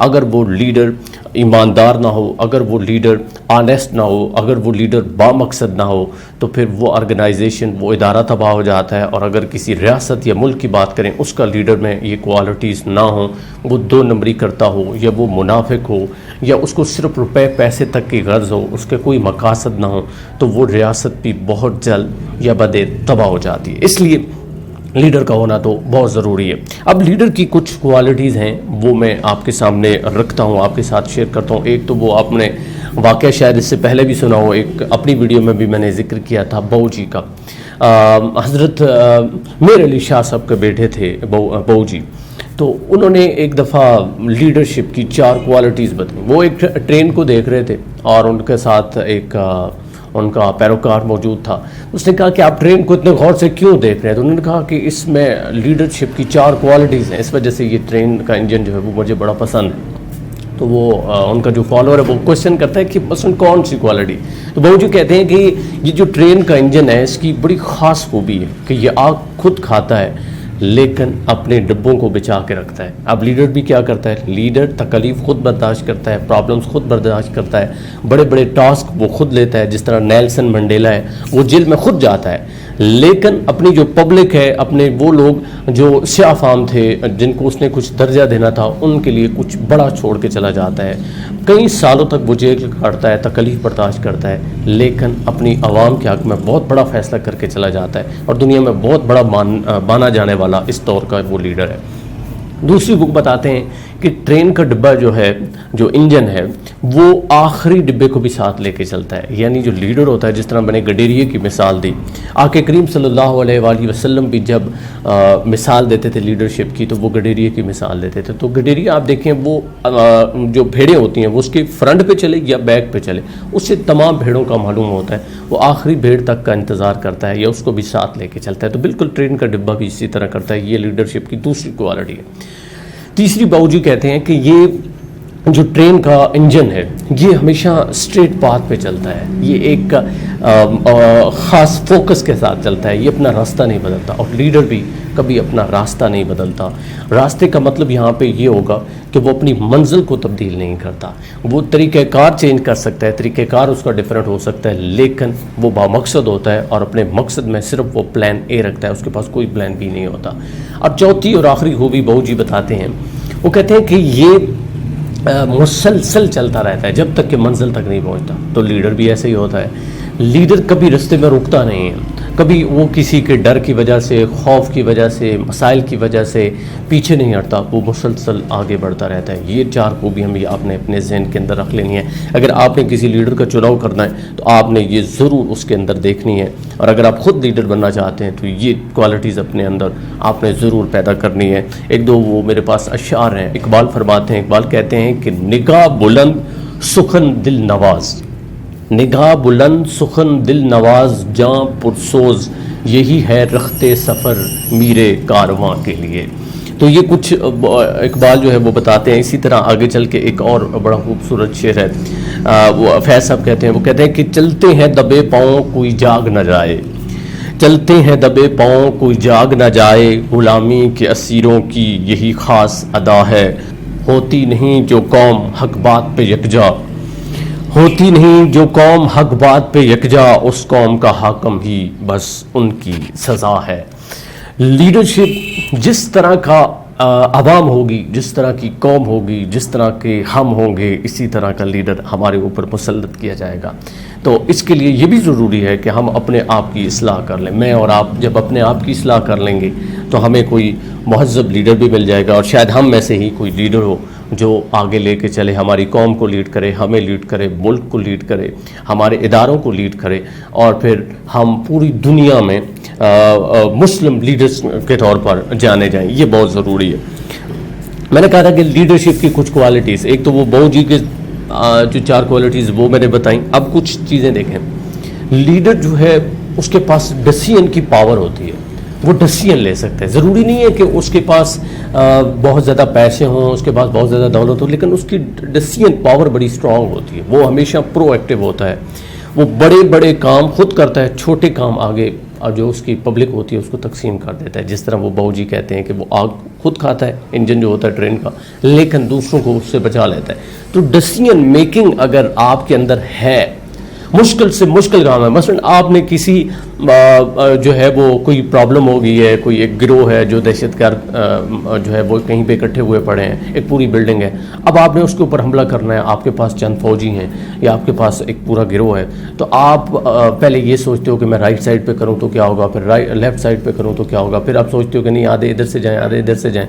اگر وہ لیڈر ایماندار نہ ہو، اگر وہ لیڈر آنیسٹ نہ ہو، اگر وہ لیڈر بامقصد نہ ہو، تو پھر وہ آرگنائزیشن، وہ ادارہ تباہ ہو جاتا ہے۔ اور اگر کسی ریاست یا ملک کی بات کریں، اس کا لیڈر میں یہ کوالٹیز نہ ہوں، وہ دو نمبری کرتا ہو، یا وہ منافق ہو، یا اس کو صرف روپے پیسے تک کی غرض ہو، اس کے کوئی مقاصد نہ ہو، تو وہ ریاست بھی بہت جلد یا بدے تباہ ہو جاتی ہے۔ اس لیے لیڈر کا ہونا تو بہت ضروری ہے۔ اب لیڈر کی کچھ کوالٹیز ہیں، وہ میں آپ کے سامنے رکھتا ہوں، آپ کے ساتھ شیئر کرتا ہوں۔ ایک تو وہ آپ نے واقعہ شاید اس سے پہلے بھی سنا ہو، ایک اپنی ویڈیو میں بھی میں نے ذکر کیا تھا بہو جی کا۔ حضرت میر علی شاہ صاحب کے بیٹے تھے بہو جی، تو انہوں نے ایک دفعہ لیڈرشپ کی 4 کوالٹیز بتائیں۔ وہ ایک ٹرین کو دیکھ رہے تھے اور ان کے ساتھ ایک ان کا پیروکار موجود تھا۔ اس نے کہا کہ آپ ٹرین کو اتنے غور سے کیوں دیکھ رہے ہیں؟ تو انہوں نے کہا کہ اس میں لیڈرشپ کی 4 کوالٹیز ہیں، اس وجہ سے یہ ٹرین کا انجن جو ہے وہ مجھے بڑا پسند ہے۔ تو وہ ان کا جو فالوور ہے وہ کوشچن کرتا ہے کہ مثلاً کون سی کوالٹی؟ تو بہو جی کہتے ہیں کہ یہ جو ٹرین کا انجن ہے، اس کی بڑی خاص خوبی ہے کہ یہ آگ خود کھاتا ہے لیکن اپنے ڈبوں کو بچا کے رکھتا ہے۔ اب لیڈر بھی کیا کرتا ہے؟ لیڈر تکلیف خود برداشت کرتا ہے، پرابلمز خود برداشت کرتا ہے، بڑے بڑے ٹاسک وہ خود لیتا ہے، جس طرح نیلسن منڈیلا ہے، وہ جیل میں خود جاتا ہے، لیکن اپنی جو پبلک ہے، اپنے وہ لوگ جو سیاہ فام تھے جن کو اس نے کچھ درجہ دینا تھا، ان کے لیے کچھ بڑا چھوڑ کے چلا جاتا ہے۔ کئی سالوں تک وہ جیل کاٹتا ہے، تکلیف برداشت کرتا ہے، لیکن اپنی عوام کے حق میں بہت بڑا فیصلہ کر کے چلا جاتا ہے، اور دنیا میں بہت بڑا مانا جانے والا اس دور کا وہ لیڈر ہے۔ دوسری بک بتاتے ہیں کہ ٹرین کا ڈبہ جو ہے، جو انجن ہے، وہ آخری ڈبے کو بھی ساتھ لے کے چلتا ہے۔ یعنی جو لیڈر ہوتا ہے، جس طرح میں نے گڈیریے کی مثال دی، آقا کریم صلی اللہ علیہ وآلہ وسلم بھی جب مثال دیتے تھے لیڈرشپ کی، تو وہ گڈیریے کی مثال دیتے تھے۔ تو گڈیریے آپ دیکھیں، وہ جو بھیڑیں ہوتی ہیں وہ اس کے فرنٹ پہ چلے یا بیک پہ چلے، اس سے تمام بھیڑوں کا معلوم ہوتا ہے، وہ آخری بھیڑ تک کا انتظار کرتا ہے یا اس کو بھی ساتھ لے کے چلتا ہے۔ تو بالکل ٹرین کا ڈبہ بھی اسی طرح کرتا ہے۔ یہ لیڈرشپ کی دوسری کوالٹی ہے۔ تیسری بہو جی کہتے ہیں کہ یہ جو ٹرین کا انجن ہے، یہ ہمیشہ اسٹریٹ پاتھ پہ چلتا ہے، یہ ایک خاص فوکس کے ساتھ چلتا ہے، یہ اپنا راستہ نہیں بدلتا، اور لیڈر بھی کبھی اپنا راستہ نہیں بدلتا۔ راستے کا مطلب یہاں پہ یہ ہوگا کہ وہ اپنی منزل کو تبدیل نہیں کرتا۔ وہ طریقہ کار چینج کر سکتا ہے، طریقہ کار اس کا ڈیفرنٹ ہو سکتا ہے، لیکن وہ بامقصد ہوتا ہے اور اپنے مقصد میں صرف وہ پلان اے رکھتا ہے، اس کے پاس کوئی پلان بی نہیں ہوتا۔ اب چوتھی اور آخری خوبی بہو جی بتاتے ہیں، وہ کہتے ہیں کہ یہ مسلسل چلتا رہتا ہے جب تک کہ منزل تک نہیں پہنچتا۔ تو لیڈر بھی ایسے ہی ہوتا ہے، لیڈر کبھی رستے میں رکتا نہیں ہے، کبھی وہ کسی کے ڈر کی وجہ سے، خوف کی وجہ سے، مسائل کی وجہ سے پیچھے نہیں ہٹتا، وہ مسلسل آگے بڑھتا رہتا ہے۔ یہ 4 خوبی ہم آپ نے اپنے ذہن کے اندر رکھ لینی ہے۔ اگر آپ نے کسی لیڈر کا چناؤ کرنا ہے تو آپ نے یہ ضرور اس کے اندر دیکھنی ہے، اور اگر آپ خود لیڈر بننا چاہتے ہیں تو یہ کوالٹیز اپنے اندر آپ نے ضرور پیدا کرنی ہے۔ ایک دو وہ میرے پاس اشعار ہیں، اقبال فرماتے ہیں، اقبال کہتے ہیں کہ نگاہ بلند سخن دل نواز، نگاہ بلند سخن دل نواز، جاں پرسوز یہی ہے رخت سفر میرے کارواں کے لیے۔ تو یہ کچھ اقبال جو ہے وہ بتاتے ہیں۔ اسی طرح آگے چل کے ایک اور بڑا خوبصورت شعر ہے، وہ فیض صاحب کہتے ہیں، وہ کہتے ہیں کہ چلتے ہیں دبے پاؤں کوئی جاگ نہ جائے، چلتے ہیں دبے پاؤں کوئی جاگ نہ جائے، غلامی کے اسیروں کی یہی خاص ادا ہے، ہوتی نہیں جو قوم حق بات پہ یکجا، ہوتی نہیں جو قوم حق بات پہ یکجا، اس قوم کا حاکم ہی بس ان کی سزا ہے۔ لیڈرشپ جس طرح کا عوام ہوگی، جس طرح کی قوم ہوگی، جس طرح کے ہم ہوں گے، اسی طرح کا لیڈر ہمارے اوپر مسلط کیا جائے گا۔ تو اس کے لیے یہ بھی ضروری ہے کہ ہم اپنے آپ کی اصلاح کر لیں۔ میں اور آپ جب اپنے آپ کی اصلاح کر لیں گے تو ہمیں کوئی مہذب لیڈر بھی مل جائے گا، اور شاید ہم میں سے ہی کوئی لیڈر ہو جو آگے لے کے چلے، ہماری قوم کو لیڈ کرے، ہمیں لیڈ کرے، ملک کو لیڈ کرے، ہمارے اداروں کو لیڈ کرے، اور پھر ہم پوری دنیا میں مسلم لیڈرز کے طور پر جانے جائیں۔ یہ بہت ضروری ہے۔ میں نے کہا تھا کہ لیڈرشپ کی کچھ کوالٹیز، ایک تو وہ بہو جی کے جو 4 کوالٹیز وہ میں نے بتائیں۔ اب کچھ چیزیں دیکھیں، لیڈر جو ہے اس کے پاس ڈیسیژن کی پاور ہوتی ہے، وہ ڈیسیژن لے سکتے ہیں۔ ضروری نہیں ہے کہ اس کے پاس بہت زیادہ پیسے ہوں، اس کے پاس بہت زیادہ دولت ہو، لیکن اس کی ڈیسیژن پاور بڑی اسٹرانگ ہوتی ہے، وہ ہمیشہ پرو ایکٹیو ہوتا ہے، وہ بڑے بڑے کام خود کرتا ہے، چھوٹے کام آگے اور جو اس کی پبلک ہوتی ہے اس کو تقسیم کر دیتا ہے. جس طرح وہ باؤ جی کہتے ہیں کہ وہ آگ خود کھاتا ہے, انجن جو ہوتا ہے ٹرین کا, لیکن دوسروں کو اس سے بچا لیتا ہے. تو ڈیسیژن میکنگ اگر آپ کے اندر ہے, مشکل سے مشکل کام ہے. مثلا آپ نے کسی جو ہے وہ کوئی پرابلم ہو گئی ہے, کوئی ایک گروہ ہے جو دہشت گرد جو ہے وہ کہیں پہ اکٹھے ہوئے پڑے ہیں, ایک پوری بلڈنگ ہے, اب آپ نے اس کے اوپر حملہ کرنا ہے. آپ کے پاس چند فوجی ہیں یا آپ کے پاس ایک پورا گروہ ہے, تو آپ پہلے یہ سوچتے ہو کہ میں رائٹ سائڈ پہ کروں تو کیا ہوگا, پھر لیفٹ سائڈ پہ کروں تو کیا ہوگا, پھر آپ سوچتے ہو کہ نہیں آدھے ادھر سے جائیں آدھے ادھر سے جائیں.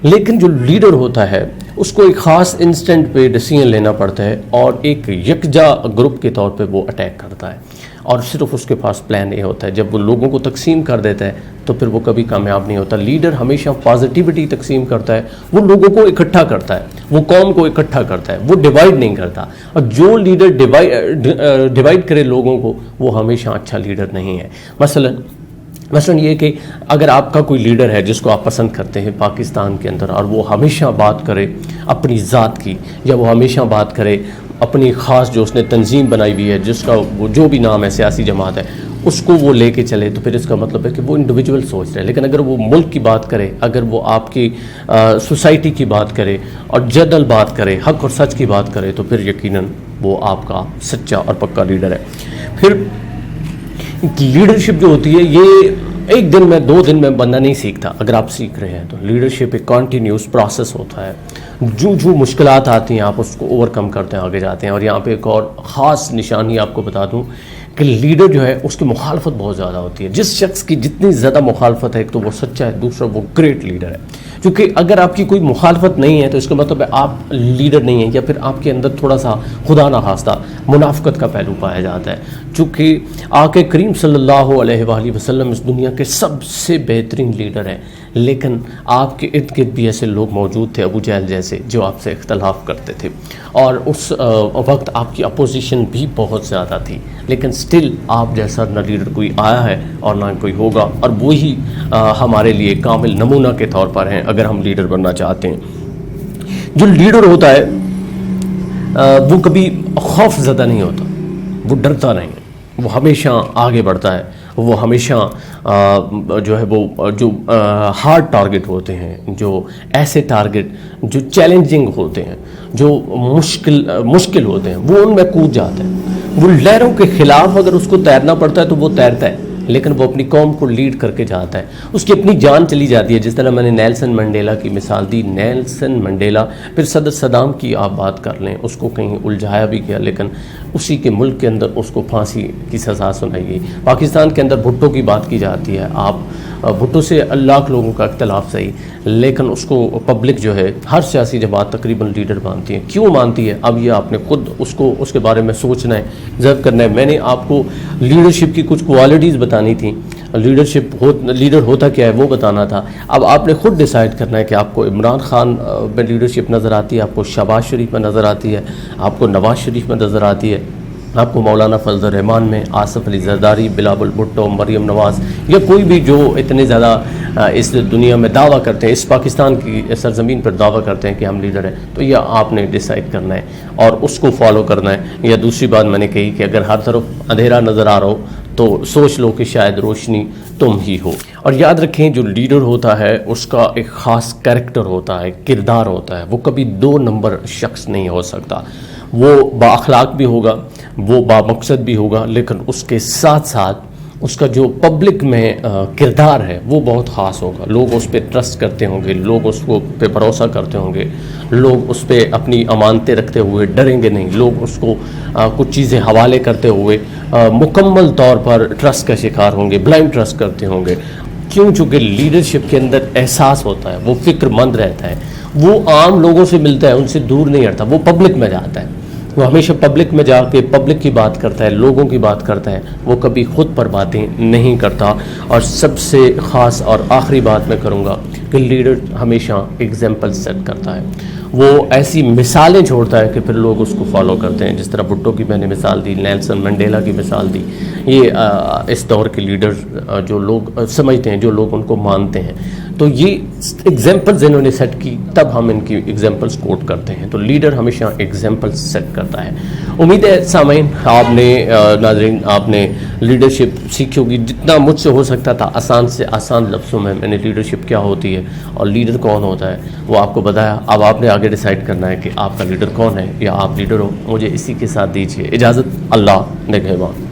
لیکن جو لیڈر ہوتا ہے اس کو ایک خاص انسٹنٹ پہ ڈیسیژن لینا پڑتا ہے اور ایک یکجا گروپ کے طور پہ وہ اٹیک کرتا ہے, اور صرف اس کے پاس پلان یہ ہوتا ہے. جب وہ لوگوں کو تقسیم کر دیتا ہے تو پھر وہ کبھی کامیاب نہیں ہوتا. لیڈر ہمیشہ پازیٹیوٹی تقسیم کرتا ہے, وہ لوگوں کو اکٹھا کرتا ہے, وہ قوم کو اکٹھا کرتا ہے, وہ ڈیوائڈ نہیں کرتا. اور جو لیڈر ڈیوائڈ کرے لوگوں کو وہ ہمیشہ اچھا لیڈر نہیں ہے. مثلا یہ کہ اگر آپ کا کوئی لیڈر ہے جس کو آپ پسند کرتے ہیں پاکستان کے اندر, اور وہ ہمیشہ بات کرے اپنی ذات کی, یا وہ ہمیشہ بات کرے اپنی خاص جو اس نے تنظیم بنائی ہوئی ہے, جس کا وہ جو بھی نام ہے سیاسی جماعت ہے, اس کو وہ لے کے چلے, تو پھر اس کا مطلب ہے کہ وہ انڈیویجول سوچ رہے ہیں. لیکن اگر وہ ملک کی بات کرے, اگر وہ آپ کی سوسائٹی کی بات کرے اور جنرل بات کرے, حق اور سچ کی بات کرے, تو پھر یقیناً وہ آپ کا سچا اور پکا لیڈر ہے. پھر لیڈرشپ جو ہوتی ہے یہ ایک دن میں 2 دن میں بندہ نہیں سیکھتا. اگر آپ سیکھ رہے ہیں تو لیڈرشپ ایک کنٹینیوس پروسیس ہوتا ہے. جو مشکلات آتی ہیں آپ اس کو اوور کم کرتے ہیں, آگے جاتے ہیں. اور یہاں پہ ایک اور خاص نشانی آپ کو بتا دوں کہ لیڈر جو ہے اس کی مخالفت بہت زیادہ ہوتی ہے. جس شخص کی جتنی زیادہ مخالفت ہے, ایک تو وہ سچا ہے, دوسرا وہ گریٹ لیڈر ہے. کیونکہ اگر آپ کی کوئی مخالفت نہیں ہے تو اس کا مطلب ہے آپ لیڈر نہیں ہیں, یا پھر آپ کے اندر تھوڑا سا خدا نخواستہ منافقت کا پہلو پایا جاتا ہے. چونکہ آقا کریم صلی اللہ علیہ وآلہ وسلم اس دنیا کے سب سے بہترین لیڈر ہیں, لیکن آپ کے ارد گرد بھی ایسے لوگ موجود تھے, ابو جہل جیسے, جو آپ سے اختلاف کرتے تھے, اور اس وقت آپ کی اپوزیشن بھی بہت زیادہ تھی. لیکن سٹل آپ جیسا نہ لیڈر کوئی آیا ہے اور نہ کوئی ہوگا, اور وہی ہمارے لیے کامل نمونہ کے طور پر ہیں اگر ہم لیڈر بننا چاہتے ہیں. جو لیڈر ہوتا ہے وہ کبھی خوف زدہ نہیں ہوتا, وہ ڈرتا نہیں ہے, وہ ہمیشہ آگے بڑھتا ہے. وہ ہمیشہ جو ہے وہ جو ہارڈ ٹارگٹ ہوتے ہیں, جو ایسے ٹارگٹ جو چیلنجنگ ہوتے ہیں, جو مشکل ہوتے ہیں, وہ ان میں کود جاتے ہیں. وہ لہروں کے خلاف اگر اس کو تیرنا پڑتا ہے تو وہ تیرتا ہے, لیکن وہ اپنی قوم کو لیڈ کر کے جاتا ہے. اس کی اپنی جان چلی جاتی ہے. جس طرح میں نے نیلسن منڈیلا کی مثال دی, نیلسن منڈیلا, پھر صدر صدام کی آپ بات کر لیں, اس کو کہیں الجھایا بھی کیا, لیکن اسی کے ملک کے اندر اس کو پھانسی کی سزا سنائی گئی. پاکستان کے اندر بھٹو کی بات کی جاتی ہے, آپ بھٹو سے لاکھ لوگوں کا اختلاف صحیح, لیکن اس کو پبلک جو ہے ہر سیاسی جماعت تقریباً لیڈر مانتی ہے. کیوں مانتی ہے؟ اب یہ آپ نے خود اس کے بارے میں سوچنا ہے, ضبط کرنا ہے. میں نے آپ کو لیڈرشپ کی کچھ کوالٹیز بتانی تھیں, لیڈر ہوتا کیا ہے وہ بتانا تھا. اب آپ نے خود ڈیسائیڈ کرنا ہے کہ آپ کو عمران خان میں لیڈرشپ نظر آتی ہے, آپ کو شہباز شریف میں نظر آتی ہے, آپ کو نواز شریف میں نظر آتی ہے, آپ کو مولانا فضل الرحمان میں, آصف علی زرداری, بلاول بھٹو, مریم نواز, یا کوئی بھی جو اتنے زیادہ اس دنیا میں دعویٰ کرتے ہیں, اس پاکستان کی سرزمین پر دعویٰ کرتے ہیں کہ ہم لیڈر ہیں. تو یہ آپ نے ڈیسائیڈ کرنا ہے اور اس کو فالو کرنا ہے. یا دوسری بات میں نے کہی کہ اگر ہر طرف اندھیرا نظر آ رہا ہو تو سوچ لو کہ شاید روشنی تم ہی ہو. اور یاد رکھیں جو لیڈر ہوتا ہے اس کا ایک خاص کریکٹر ہوتا ہے, کردار ہوتا ہے. وہ کبھی 2 نمبر شخص نہیں ہو سکتا. وہ با اخلاق بھی ہوگا, وہ با مقصد بھی ہوگا, لیکن اس کے ساتھ ساتھ اس کا جو پبلک میں کردار ہے وہ بہت خاص ہوگا. لوگ اس پہ ٹرسٹ کرتے ہوں گے, لوگ اس کو پہ بھروسہ کرتے ہوں گے, لوگ اس پہ اپنی امانتیں رکھتے ہوئے ڈریں گے نہیں, لوگ اس کو کچھ چیزیں حوالے کرتے ہوئے مکمل طور پر ٹرسٹ کا شکار ہوں گے, بلائنڈ ٹرسٹ کرتے ہوں گے. کیوں؟ چونکہ لیڈرشپ کے اندر احساس ہوتا ہے, وہ فکر مند رہتا ہے, وہ عام لوگوں سے ملتا ہے, ان سے دور نہیں ہٹتا, وہ پبلک میں جاتا ہے, وہ ہمیشہ پبلک میں جا کے پبلک کی بات کرتا ہے, لوگوں کی بات کرتا ہے, وہ کبھی خود پر باتیں نہیں کرتا. اور سب سے خاص اور آخری بات میں کروں گا کہ لیڈر ہمیشہ ایگزامپل سیٹ کرتا ہے, وہ ایسی مثالیں چھوڑتا ہے کہ پھر لوگ اس کو فالو کرتے ہیں. جس طرح بھٹو کی میں نے مثال دی, نیلسن منڈیلا کی مثال دی, یہ اس دور کے لیڈر جو لوگ سمجھتے ہیں, جو لوگ ان کو مانتے ہیں. تو یہ ایگزامپلز انہوں نے سیٹ کی، تب ہم ان کی ایگزامپلز کوٹ کرتے ہیں. تو لیڈر ہمیشہ ایگزامپلز سیٹ کرتا ہے. امید ہے سامعین آپ نے ناظرین آپ نے لیڈرشپ سیکھی ہوگی. جتنا مجھ سے ہو سکتا تھا آسان سے آسان لفظوں میں نے لیڈرشپ کیا ہوتی ہے اور لیڈر کون ہوتا ہے وہ آپ کو بتایا. اب آپ نے آگے ڈیسائیڈ کرنا ہے کہ آپ کا لیڈر کون ہے یا آپ لیڈر ہو. مجھے اسی کے ساتھ دیجیے اجازت. اللہ نگہبان.